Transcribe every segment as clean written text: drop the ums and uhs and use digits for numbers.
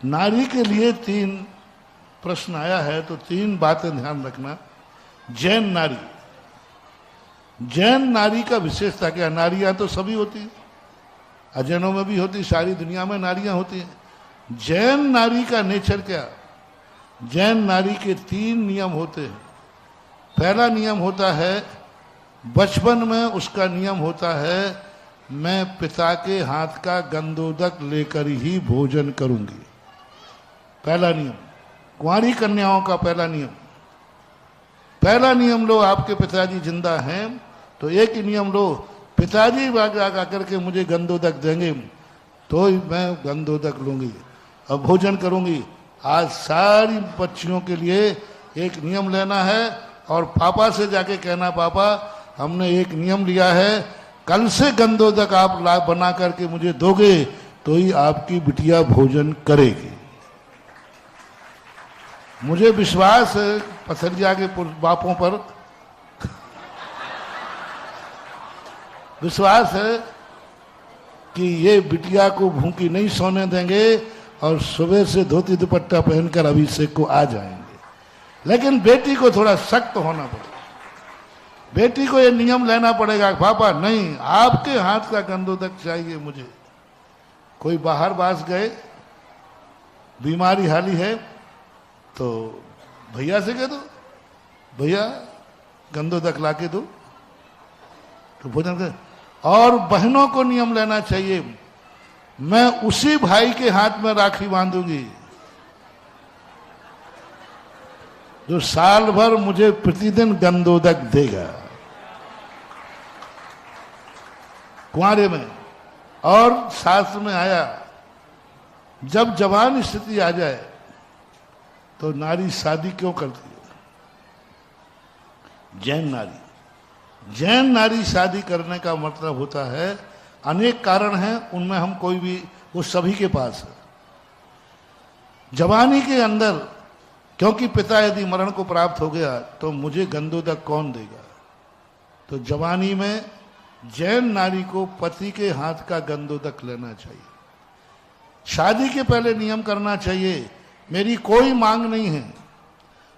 नारी के लिए 3 प्रश्न आया है, तो 3 बातें ध्यान रखना। जैन नारी, जैन नारी का विशेषता क्या? नारियां तो सभी होती हैं, अजैनों में भी होती, सारी दुनिया में नारियां होती हैं। जैन नारी का नेचर क्या? जैन नारी के 3 नियम होते हैं। पहला नियम होता है, बचपन में उसका नियम होता है, मैं पिता के हाथ का गंधोदक लेकर ही भोजन करूंगी। पहला नियम, कुंवारी कन्याओं का पहला नियम। पहला नियम लो, आपके पिताजी जिंदा हैं तो एक ही नियम लो, पिताजी आकर के मुझे गंधोदक देंगे तो ही मैं गंधोदक लूंगी और भोजन करूंगी। आज सारी बच्चियों के लिए एक नियम लेना है और पापा से जाके कहना, पापा हमने एक नियम लिया है, कल से गंधोदक आप बना करके मुझे दोगे तो ही आपकी बिटिया भोजन करेगी। मुझे विश्वास है पथरिया के बापों पर, विश्वास है कि ये बिटिया को भूखी नहीं सोने देंगे और सुबह से धोती दुपट्टा पहनकर अभिषेक को आ जाएंगे। लेकिन बेटी को थोड़ा सख्त होना पड़ेगा, बेटी को ये नियम लेना पड़ेगा, पापा नहीं, आपके हाथ का गंधोदक चाहिए मुझे। कोई बाहर बास गए, बीमारी हाली है, तो भैया से कह दो, भैया गंधोदक ला के दो तो भोजन कर। और बहनों को नियम लेना चाहिए, मैं उसी भाई के हाथ में राखी बांधूंगी जो साल भर मुझे प्रतिदिन गंधोदक देगा कुंवारे में। और शास्त्र में आया, जब जवान स्थिति आ जाए तो नारी शादी क्यों करती है? जैन नारी, जैन नारी शादी करने का मतलब होता है, अनेक कारण हैं, उनमें हम कोई भी, वो सभी के पास है। जवानी के अंदर, क्योंकि पिता यदि मरण को प्राप्त हो गया तो मुझे गंधोदक कौन देगा, तो जवानी में जैन नारी को पति के हाथ का गंधोदक लेना चाहिए। शादी के पहले नियम करना चाहिए, मेरी कोई मांग नहीं है,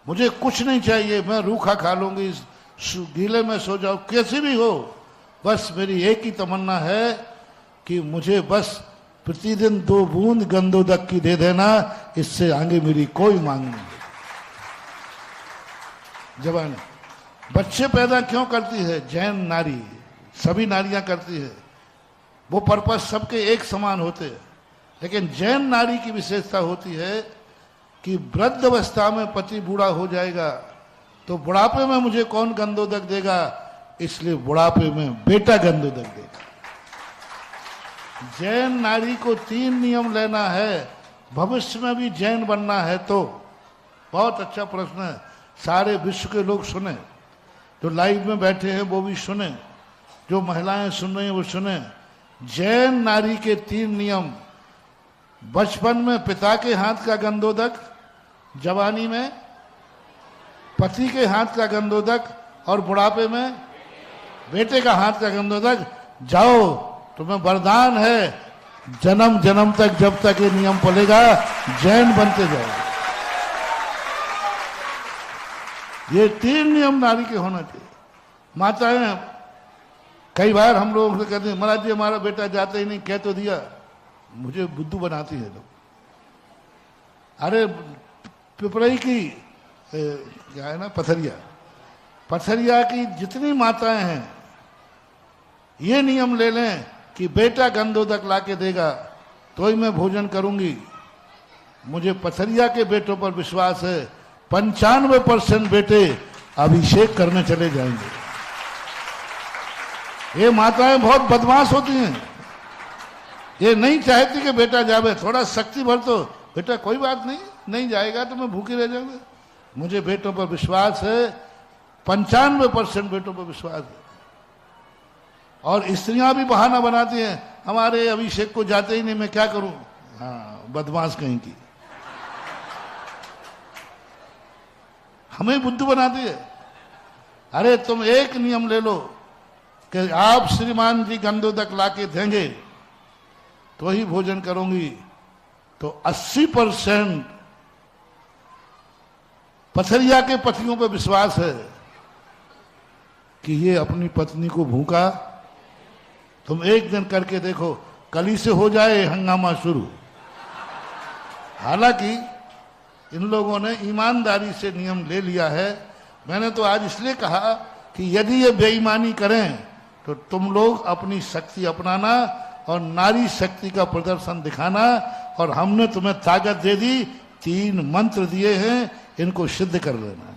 मुझे कुछ नहीं चाहिए, मैं रूखा खा लूंगी, गीले में सो जाऊं, कैसी भी हो, बस मेरी एक ही तमन्ना है कि मुझे बस प्रतिदिन 2 बूंद गंधोदक की दे देना, इससे आगे मेरी कोई मांग नहीं है। जवानी बच्चे पैदा क्यों करती है? जैन नारी, सभी नारियां करती है, वो पर्पस सबके एक समान होते हैं। लेकिन जैन नारी की विशेषता होती है कि वृद्ध अवस्था में पति बूढ़ा हो जाएगा तो बुढ़ापे में मुझे कौन गंधोदक देगा, इसलिए बुढ़ापे में बेटा गंधोदक देगा। जैन नारी को 3 नियम लेना है, भविष्य में भी जैन बनना है तो। बहुत अच्छा प्रश्न है, सारे विश्व के लोग सुने, जो लाइव में बैठे हैं वो भी सुने, जो महिलाएं सुन रही हैं वो सुने। जैन नारी के 3 नियम, बचपन में पिता के हाथ का गंधोदक, जवानी में पति के हाथ का गंधोदक और बुढ़ापे में बेटे का हाथ का गंधोदक। जाओ, तुम्हें वरदान है, जन्म जन्म तक जब तक ये नियम पलेगा जैन बनते जाओ। ये 3 नियम नारी के होना चाहिए। माताएं कई बार हम लोगों से कहते हैं, महाराज जी हमारा बेटा जाते ही नहीं, कह तो दिया, मुझे बुद्धू बनाती है लोग। अरे पिपरई की क्या है ना, पथरिया, पथरिया की जितनी माताएं हैं ये नियम ले लें कि बेटा गंधोदक ला के देगा तो ही मैं भोजन करूंगी। मुझे पथरिया के बेटों पर विश्वास है, 95% बेटे अभिषेक करने चले जाएंगे। ये माताएं बहुत बदमाश होती हैं, ये नहीं चाहती कि बेटा जावे, थोड़ा शक्ति भर तो बेटा कोई बात नहीं, नहीं जाएगा तो मैं भूखी रह जाऊंगा। मुझे बेटों पर विश्वास है, 95% बेटों पर विश्वास है। और स्त्रियां भी बहाना बनाती हैं, हमारे अभिषेक को जाते ही नहीं, मैं क्या करूं। हाँ, बदमाश कहीं की, हमें बुद्धू बनाती है। अरे तुम एक नियम ले लो कि आप श्रीमान जी गंधोदक ला के देंगे तो ही भोजन करूंगी, तो 80% पथरिया के पतियों पर विश्वास है कि ये अपनी पत्नी को भूखा। तुम एक दिन करके देखो, कल ही से हो जाए हंगामा शुरू। हालांकि इन लोगों ने ईमानदारी से नियम ले लिया है। मैंने तो आज इसलिए कहा कि यदि ये बेईमानी करें तो तुम लोग अपनी शक्ति अपनाना और नारी शक्ति का प्रदर्शन दिखाना, और हमने तुम्हें ताकत दे दी, 3 मंत्र दिए हैं, इनको सिद्ध कर लेना।